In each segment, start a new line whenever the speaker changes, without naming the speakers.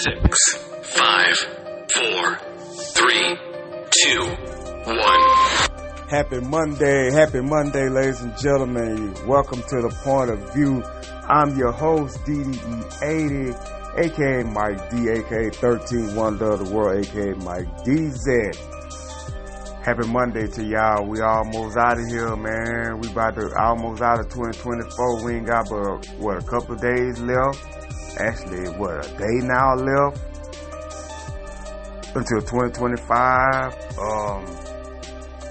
6, 5, 4, 3, 2, 1.
Happy Monday, ladies and gentlemen. Welcome to the Point of View. I'm your host, DDE80, aka Mike D, aka 13 Wonder of the World, aka Mike DZ. Happy Monday to y'all. We almost out of here, man. We almost out of 2024. We ain't got but, a couple of days left. Actually, a day now left until 2025.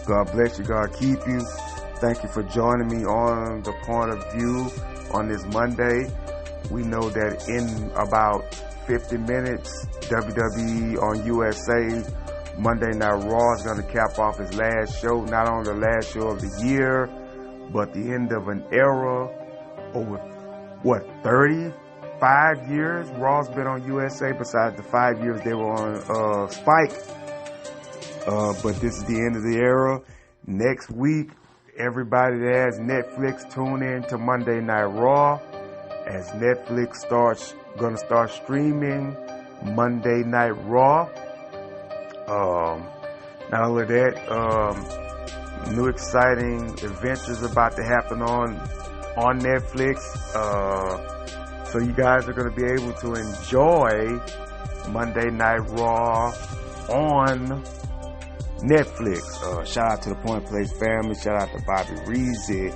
God bless you. God keep you. Thank you for joining me on the Point of View on this Monday. We know that in about 50 minutes, WWE on USA Monday Night Raw is going to cap off its last show. Not only the last show of the year, but the end of an era. Over 35 years Raw's been on USA, besides the 5 years they were on Spike. But this is the end of the era. Next week, everybody that has Netflix, tune in to Monday Night Raw, as Netflix gonna start streaming Monday Night Raw. Not only that, new exciting adventures about to happen on Netflix. So you guys are gonna be able to enjoy Monday Night Raw on Netflix. Shout out to the Point Place family. Shout out to Bobby Reezy.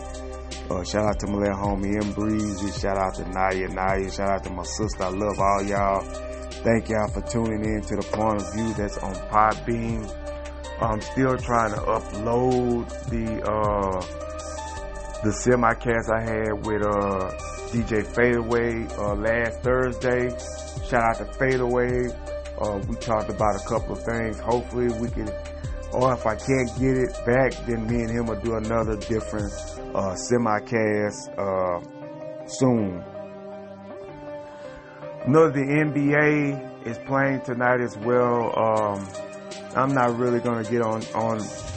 Shout out to my little homie M Breezy. Shout out to Naya. Shout out to my sister. I love all y'all. Thank y'all for tuning in to the Point of View. That's on Podbean. I'm still trying to upload the semi-cast I had with DJ Fadeaway last Thursday. Shout out to Fadeaway. We talked about a couple of things. Hopefully we can, or if I can't get it back, then me and him will do another different semi-cast soon. Know the NBA is playing tonight as well. I'm not really going to get on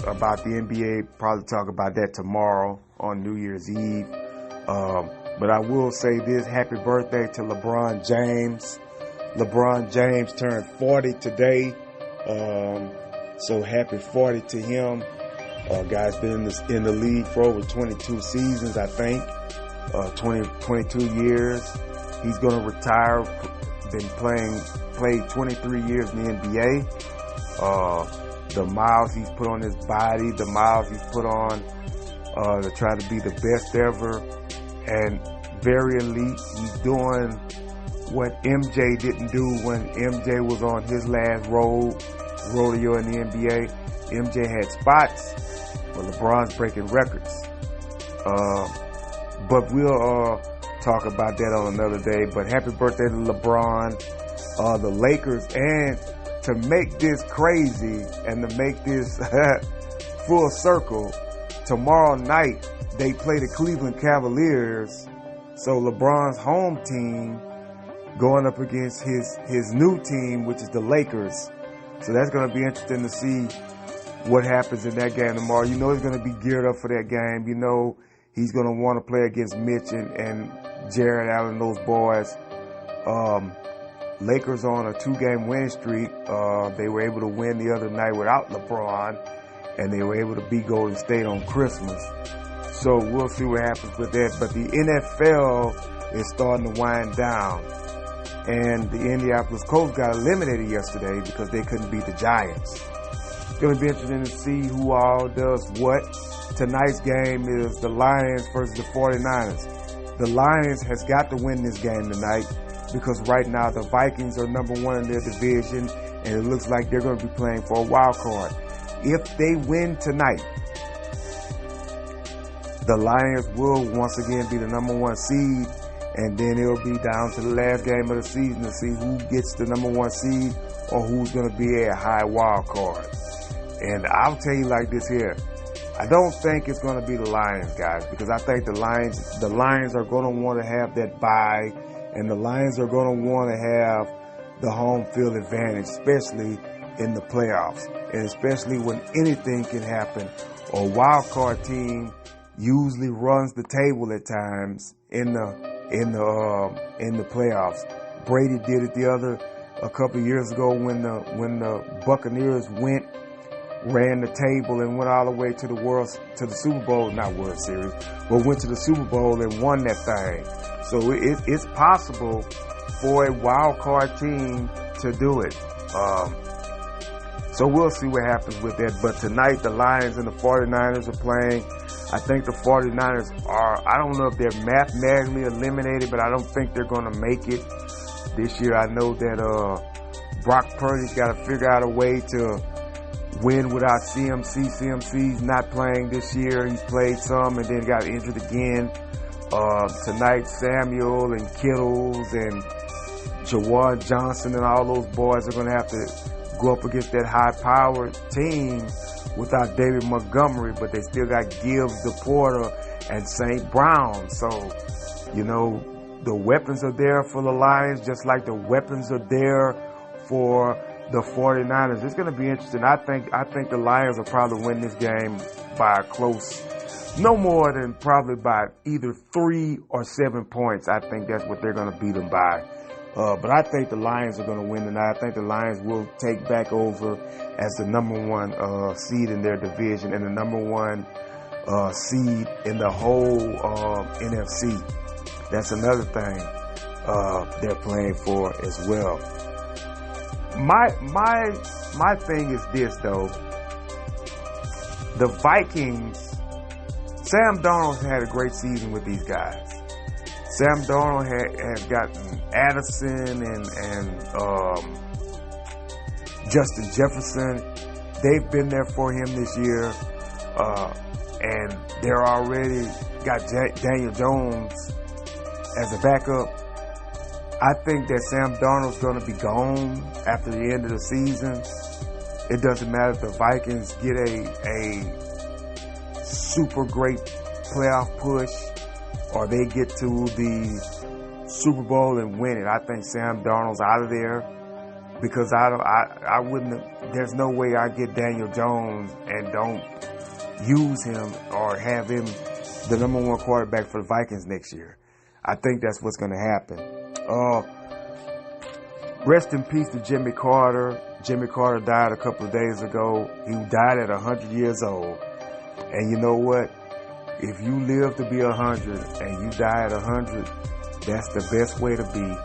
about the NBA. Probably talk about that tomorrow on New Year's Eve. But I will say this: happy birthday to LeBron James. LeBron James turned 40 today. So happy 40 to him. Guy's been in the league for over 22 seasons, I think. 22 years. He's going to retire. Played 23 years in the NBA. The miles he's put on his body, the miles he's put on to try to be the best ever, and very elite. He's doing what MJ didn't do when MJ was on his last rodeo in the NBA. MJ had spots, but LeBron's breaking records. But we'll talk about that on another day. But happy birthday to LeBron, the Lakers, and to make this crazy and to make this full circle, tomorrow night they play the Cleveland Cavaliers. So LeBron's home team going up against his new team, which is the Lakers. So that's going to be interesting to see what happens in that game tomorrow. You know he's going to be geared up for that game. You know he's going to want to play against Mitch and Jared Allen, those boys. Lakers on a 2-game winning streak. They were able to win the other night without LeBron, and they were able to beat Golden State on Christmas. So we'll see what happens with that. But the NFL is starting to wind down. And the Indianapolis Colts got eliminated yesterday because they couldn't beat the Giants. It's going to be interesting to see who all does what. Tonight's game is the Lions versus the 49ers. The Lions has got to win this game tonight because right now the Vikings are number one in their division, and it looks like they're going to be playing for a wild card. If they win tonight, the Lions will once again be the number one seed, and then it'll be down to the last game of the season to see who gets the number one seed or who's going to be a high wild card. And I'll tell you like this here. I don't think it's going to be the Lions, guys, because I think the Lions are going to want to have that bye, and the Lions are going to want to have the home field advantage, especially in the playoffs, and especially when anything can happen. A wild card team usually runs the table at times in the playoffs. Brady did it the a couple of years ago when the Buccaneers ran the table and went all the way to the Super Bowl, not World Series, but went to the Super Bowl and won that thing. So it's possible for a wild card team to do it. So we'll see what happens with that. But tonight, the Lions and the 49ers are playing. I think the 49ers I don't know if they're mathematically eliminated, but I don't think they're going to make it this year. I know that Brock Purdy's got to figure out a way to win without CMC. CMC's not playing this year. He played some and then got injured again. Tonight, Samuel and Kittles and Jawan Johnson and all those boys are going to have to go up against that high-powered team without David Montgomery, but they still got Gibbs, DePorter, and St. Brown. So, the weapons are there for the Lions, just like the weapons are there for the 49ers. It's going to be interesting. I think the Lions will probably win this game by a close, no more than probably by either 3 or 7 points. I think that's what they're going to beat them by. But I think the Lions are going to win tonight. I think the Lions will take back over as the number 1 seed in their division and the number 1 seed in the whole NFC. That's another thing they're playing for as well. My thing is this, though. The Vikings, Sam Darnold had a great season with these guys. Sam Darnold has gotten Addison and Justin Jefferson. They've been there for him this year. And they're already got Daniel Jones as a backup. I think that Sam Darnold's going to be gone after the end of the season. It doesn't matter if the Vikings get a super great playoff push or they get to the Super Bowl and win it. I think Sam Darnold's out of there because I wouldn't. There's no way I get Daniel Jones and don't use him or have him the number 1 quarterback for the Vikings next year. I think that's what's going to happen. Rest in peace to Jimmy Carter. Jimmy Carter died a couple of days ago. He died at 100 years old. And you know what? If you live to be 100 and you die at 100, that's the best way to be.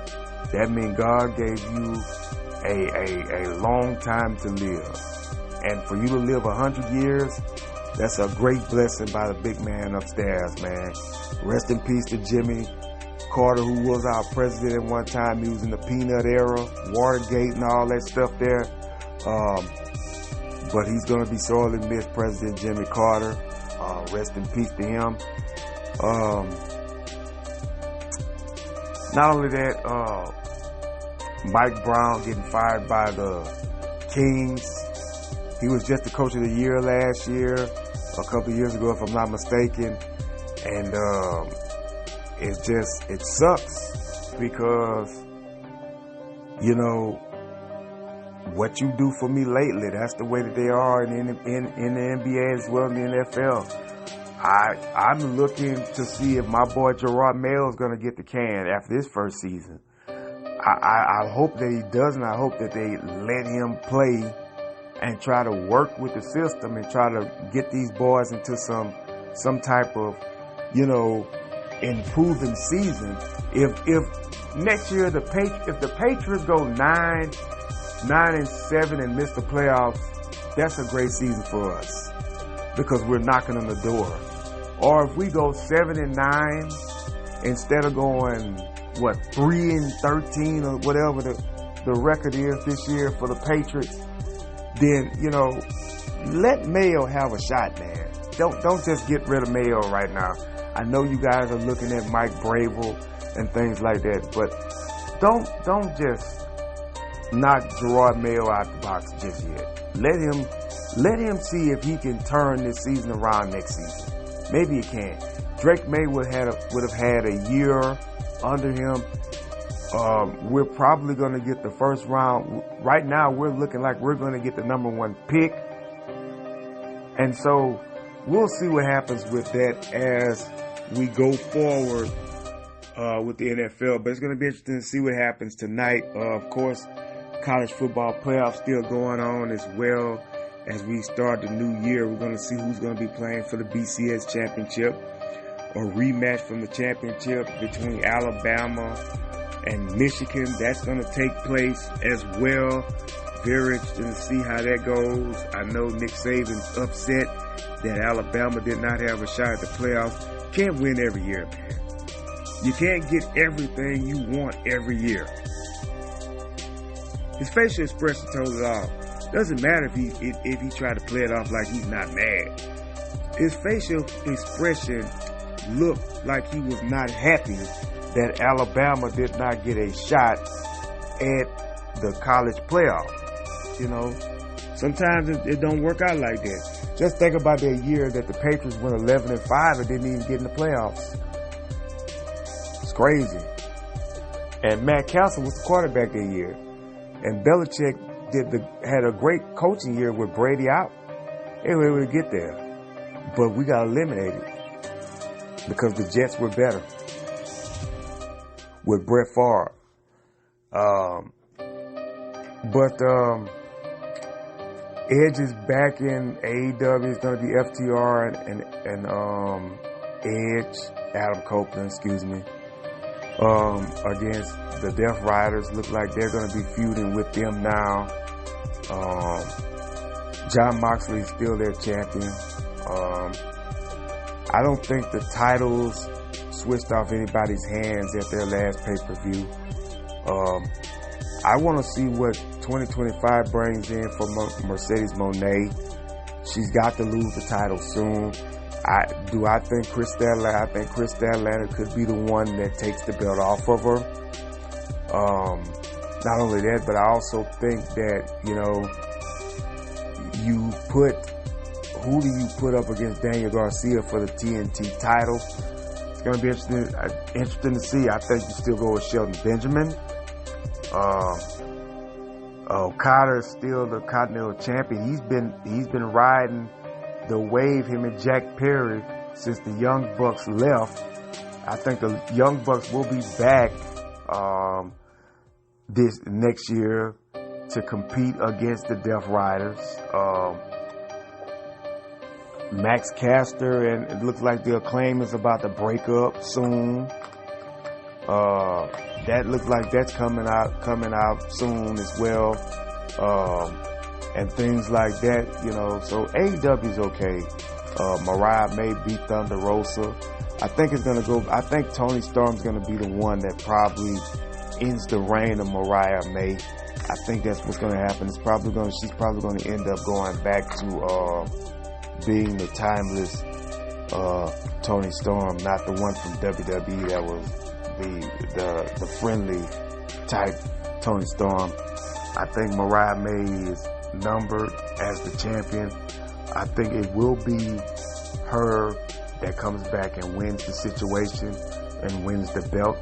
That means God gave you a long time to live. And for you to live 100 years, that's a great blessing by the big man upstairs, man. Rest in peace to Jimmy Carter, who was our president at one time. He was in the peanut era, Watergate and all that stuff there. But he's going to be sorely missed, President Jimmy Carter. Rest in peace to him. Not only that, Mike Brown getting fired by the Kings. He was just the coach of the year last year, a couple of years ago, if I'm not mistaken. And it sucks because, what you do for me lately, that's the way that they are in the NBA as well as in the NFL. I'm looking to see if my boy Gerard Mayo is going to get the can after his first season. I hope that he doesn't. I hope that they let him play and try to work with the system and try to get these boys into some type of, improving season. If next year if the Patriots go 9-7 and miss the playoffs, that's a great season for us because we're knocking on the door. Or if we go 7-9 instead of going 3-13 or whatever the record is this year for the Patriots, then let Mayo have a shot, man. Don't just get rid of Mayo right now. I know you guys are looking at Mike Bravel and things like that, but don't just knock Gerard Mayo out the box just yet. Let him see if he can turn this season around next season. Maybe he can. Drake May would have had a year under him. We're probably going to get the first round. Right now, we're looking like we're going to get the number 1 pick. And so we'll see what happens with that as we go forward with the NFL. But it's going to be interesting to see what happens tonight. Of course, college football playoffs still going on as well. As we start the new year, we're going to see who's going to be playing for the BCS championship or rematch from the championship between Alabama and Michigan. That's going to take place as well. Very interesting to see how that goes. I know Nick Saban's upset that Alabama did not have a shot at the playoffs. Can't win every year, man. You can't get everything you want every year. His facial expression told it all. Doesn't matter if he tried to play it off like he's not mad. His facial expression looked like he was not happy that Alabama did not get a shot at the college playoff. You know, sometimes it don't work out like that. Just think about that year that the Patriots went 11-5 and didn't even get in the playoffs. It's crazy. And Matt Castle was the quarterback that year. And Belichick had a great coaching year with Brady out. They were able to get there. But we got eliminated because the Jets were better with Brett Favre. Edge is back in AEW. It's going to be FTR and Edge, Adam Copeland, excuse me, against the Death Riders. Look like they're going to be feuding with them now. John Moxley is still their champion. I don't think the titles switched off anybody's hands at their last pay-per-view. I want to see what 2025 brings in for Mercedes Moné. She's got to lose the title soon. I think Chris Statlander could be the one that takes the belt off of her. Not only that, but I also think that, who do you put up against Daniel Garcia for the TNT title? It's going to be interesting to see. I think you still go with Shelton Benjamin. Okada is still the Continental Champion. He's been riding the wave, him and Jack Perry, since the Young Bucks left. I think the Young Bucks will be back this next year to compete against the Death Riders. Max Caster, and it looks like the Acclaim is about to break up soon. That looks like that's coming out soon as well. And things like that, so AEW's okay. Mariah May beat Thunder Rosa. I think Toni Storm's gonna be the one that probably ends the reign of Mariah May. I think that's what's gonna happen. She's probably gonna end up going back to being the timeless Toni Storm, not the one from WWE that was the friendly type Toni Storm. I think Mariah May is numbered as the champion. I think it will be her that comes back and wins the situation and wins the belt.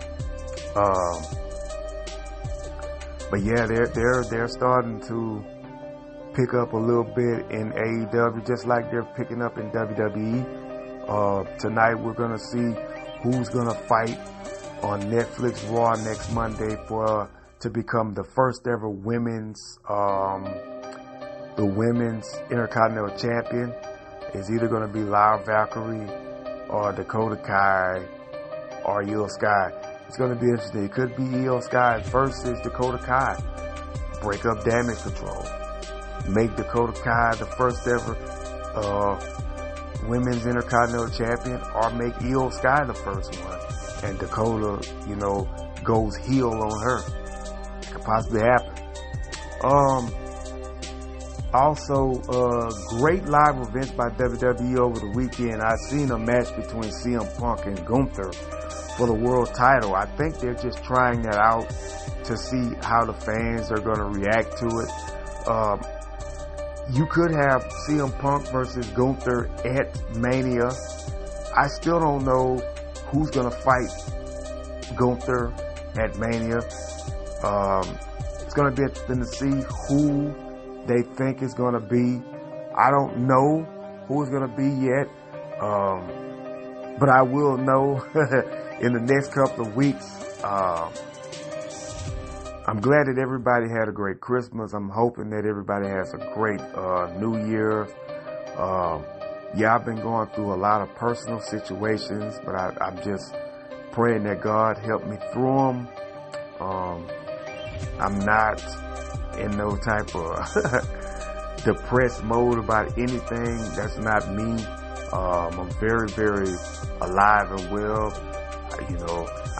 But yeah, they're starting to pick up a little bit in AEW, just like they're picking up in WWE. Tonight we're gonna see who's gonna fight on Netflix Raw next Monday to become the first ever women's Intercontinental Champion. Is either going to be Lyra Valkyrie or Dakota Kai or Io Sky. It's going to be interesting. It could be Io Sky versus Dakota Kai. Break up Damage Control. Make Dakota Kai the first ever women's Intercontinental Champion, or make Io Sky the first one. And Dakota, goes heel on her. It could possibly happen. Also, great live events by WWE over the weekend. I seen a match between CM Punk and Gunther for the world title. I think they're just trying that out to see how the fans are going to react to it. You could have CM Punk versus Gunther at Mania. I still don't know who's going to fight Gunther at Mania. It's going to be interesting to see who they think is going to be. I don't know who it's going to be yet, but I will know in the next couple of weeks. I'm glad that everybody had a great Christmas. I'm hoping that everybody has a great New Year. I've been going through a lot of personal situations, but I'm just praying that God help me through them. I'm not in no type of depressed mode about anything. That's not me. I'm very, very alive and well.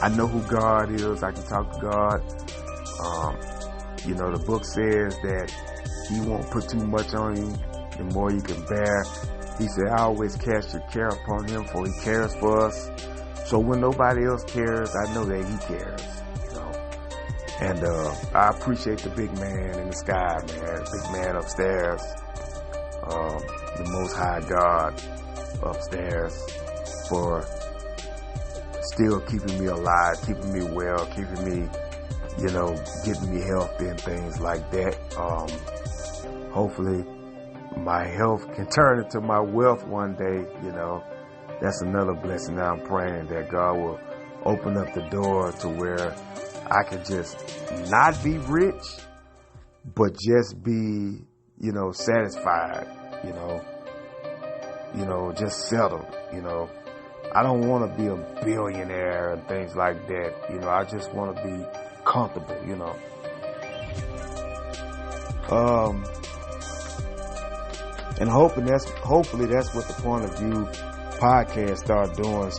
I know who God is. I can talk to God. The book says that He won't put too much on you, the more you can bear. He said, I always cast your care upon Him, for He cares for us. So when nobody else cares, I know that He cares, And I appreciate the big man in the sky, man, big man upstairs, the Most High God upstairs, for still keeping me alive, keeping me well, keeping me, getting me healthy and things like that. Hopefully my health can turn into my wealth one day, That's another blessing that I'm praying, that God will open up the door to where I can just not be rich, but just be, satisfied, just settled, I don't want to be a billionaire and things like that. I just want to be comfortable, And hopefully that's what the Point of View podcast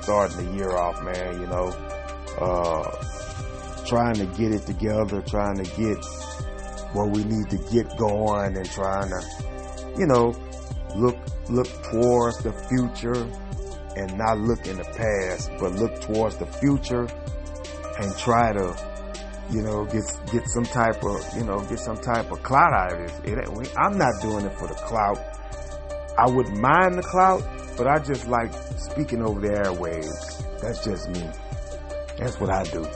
starting the year off, man, trying to get it together, trying to get what we need to get going, and trying to, look towards the future and not look in the past, but look towards the future and try to, get some type of clout out of this. I'm not doing it for the clout. I wouldn't mind the clout, but I just like speaking over the airwaves. That's just me. That's what I do.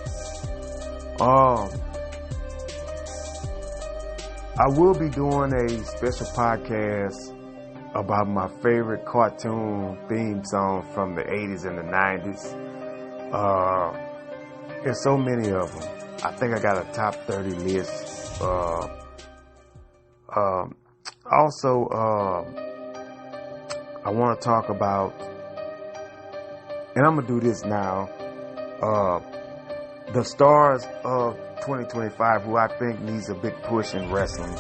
I will be doing a special podcast about my favorite cartoon theme songs from the 80s and the 90s. There's so many of them. I think I got a top 30 list. Also, I want to talk about, and I'm going to do this now, the stars of 2025, who I think needs a big push in wrestling.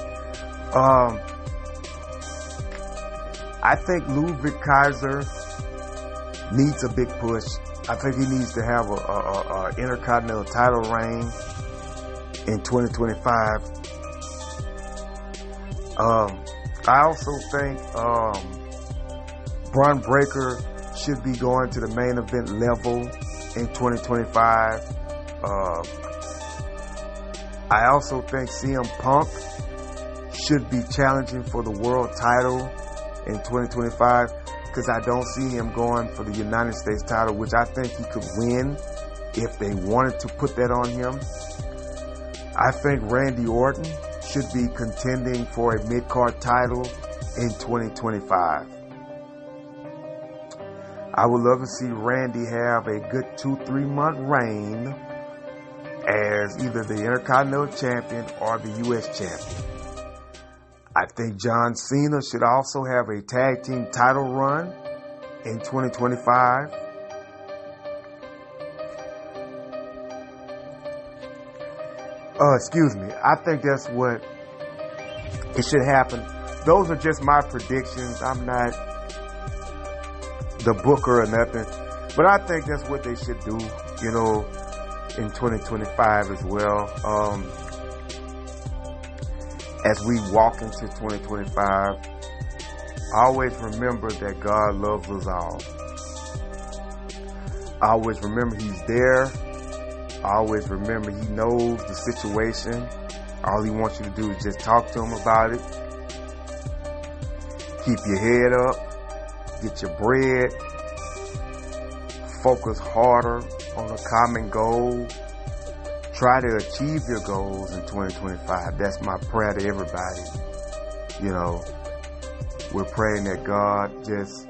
I think Ludwig Kaiser needs a big push. I think he needs to have a intercontinental title reign in 2025. I also think Braun Breaker should be going to the main event level in 2025. I also think CM Punk should be challenging for the world title in 2025, because I don't see him going for the United States title, which I think he could win if they wanted to put that on him. I think Randy Orton should be contending for a mid-card title in 2025. I would love to see Randy have a good 2-3 month reign as either the Intercontinental Champion or the U.S. Champion. I think John Cena should also have a tag team title run in 2025. I think that's what it should happen. Those are just my predictions. I'm not the booker or nothing, but I think that's what they should do, in 2025 as well. As we walk into 2025, always remember that God loves us all. Always remember He's there. Always remember He knows the situation. All He wants you to do is just talk to Him about it. Keep your head up. Get your bread. Focus harder on a common goal. Try to achieve your goals in 2025. That's my prayer to everybody. We're praying that God just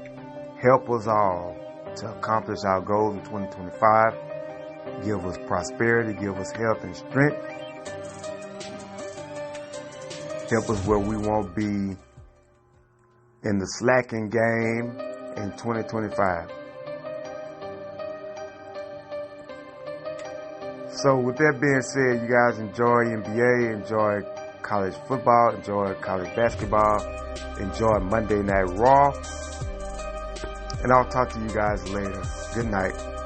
help us all to accomplish our goals in 2025. Give us prosperity, give us health and strength. help us where we won't be in the slacking game in 2025. So with that being said, you guys enjoy NBA, enjoy college football, enjoy college basketball, enjoy Monday Night Raw, and I'll talk to you guys later. Good night.